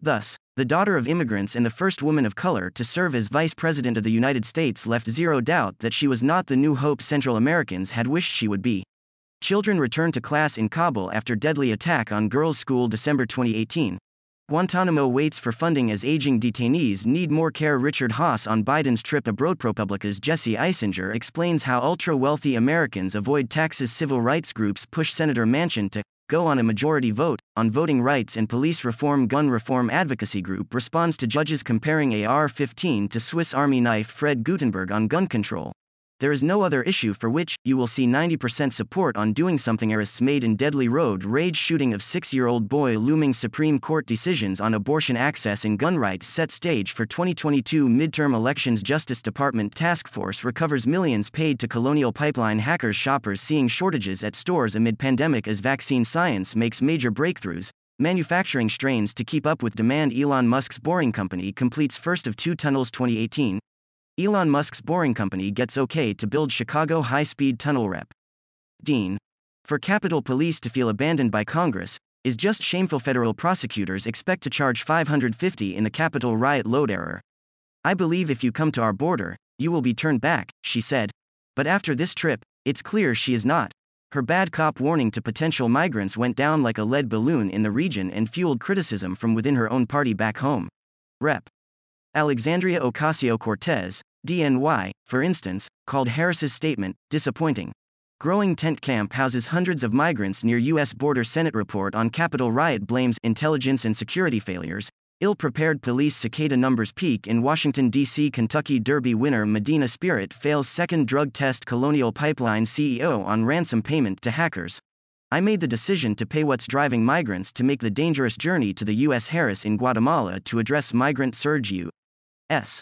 Thus, the daughter of immigrants and the first woman of color to serve as Vice President of the United States left zero doubt that she was not the new hope Central Americans had wished she would be. Children returned to class in Kabul after deadly attack on girls' school December 2018. Guantanamo waits for funding as aging detainees need more care. Richard Haas on Biden's trip abroad. ProPublica's Jesse Eisinger explains how ultra-wealthy Americans avoid taxes. Civil rights groups push Senator Manchin to go on a majority vote on voting rights and police reform. Gun reform advocacy group responds to judges comparing AR-15 to Swiss Army knife. Fred Gutenberg on gun control. There is no other issue for which you will see 90% support on doing something. Arrests made in deadly road rage shooting of 6-year-old boy. Looming Supreme Court decisions on abortion access and gun rights set stage for 2022 midterm elections. Justice Department task force recovers millions paid to Colonial Pipeline hackers. Shoppers seeing shortages at stores amid pandemic as vaccine science makes major breakthroughs. Manufacturing strains to keep up with demand. Elon Musk's Boring Company completes first of two tunnels. 2018. Elon Musk's Boring Company gets okay to build Chicago high-speed tunnel. Rep. Dean. For Capitol Police to feel abandoned by Congress is just shameful. Federal prosecutors expect to charge $550 in the Capitol riot load error. I believe if you come to our border, you will be turned back, she said. But after this trip, it's clear she is not. Her bad cop warning to potential migrants went down like a lead balloon in the region and fueled criticism from within her own party back home. Rep. Alexandria Ocasio-Cortez, DNY, for instance, called Harris's statement disappointing. Growing tent camp houses hundreds of migrants near U.S. border. Senate report on Capitol riot blames intelligence and security failures. Ill-prepared police. Cicada numbers peak in Washington, D.C. Kentucky Derby winner Medina Spirit fails second drug test. Colonial Pipeline CEO on ransom payment to hackers. I made the decision to pay what's driving migrants to make the dangerous journey to the U.S. Harris in Guatemala to address migrant surge. U.S.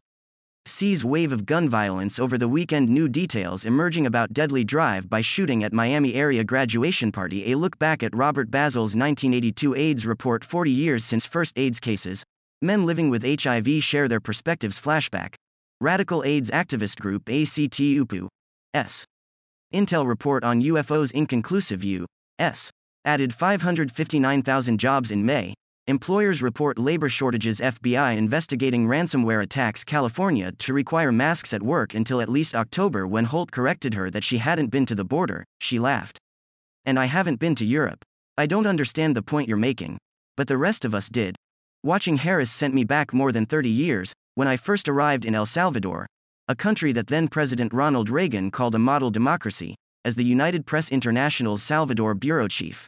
sees wave of gun violence over the weekend. New details emerging about deadly drive-by shooting at Miami area graduation party. A look back at Robert Basil's 1982 AIDS report. 40 years since first AIDS cases. Men living with HIV share their perspectives. Flashback. Radical AIDS activist group ACT UPU.'s Intel report on UFOs inconclusive. U.S. added 559,000 jobs in May. Employers report labor shortages. FBI investigating ransomware attacks. California to require masks at work until at least October. When Holt corrected her that she hadn't been to the border, she laughed. And I haven't been to Europe. I don't understand the point you're making. But the rest of us did. Watching Harris sent me back more than 30 years, when I first arrived in El Salvador, a country that then President Ronald Reagan called a model democracy, as the United Press International's Salvador bureau chief.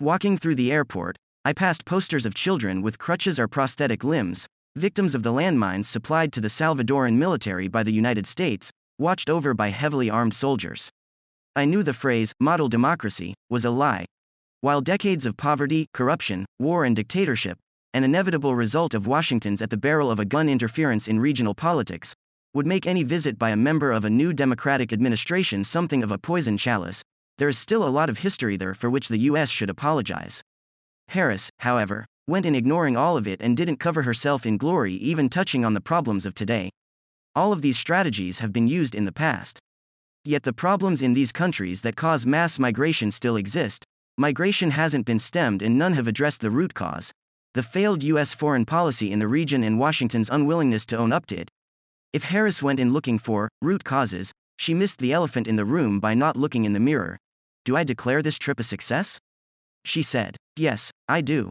Walking through the airport, I passed posters of children with crutches or prosthetic limbs, victims of the landmines supplied to the Salvadoran military by the United States, watched over by heavily armed soldiers. I knew the phrase, model democracy, was a lie. While decades of poverty, corruption, war and dictatorship, an inevitable result of Washington's at the barrel of a gun interference in regional politics, would make any visit by a member of a new Democratic administration something of a poison chalice, there is still a lot of history there for which the U.S. should apologize. Harris, however, went in ignoring all of it and didn't cover herself in glory, even touching on the problems of today. All of these strategies have been used in the past. Yet the problems in these countries that cause mass migration still exist. Migration hasn't been stemmed and none have addressed the root cause. The failed U.S. foreign policy in the region and Washington's unwillingness to own up to it. If Harris went in looking for root causes, she missed the elephant in the room by not looking in the mirror. Do I declare this trip a success? She said. Yes, I do.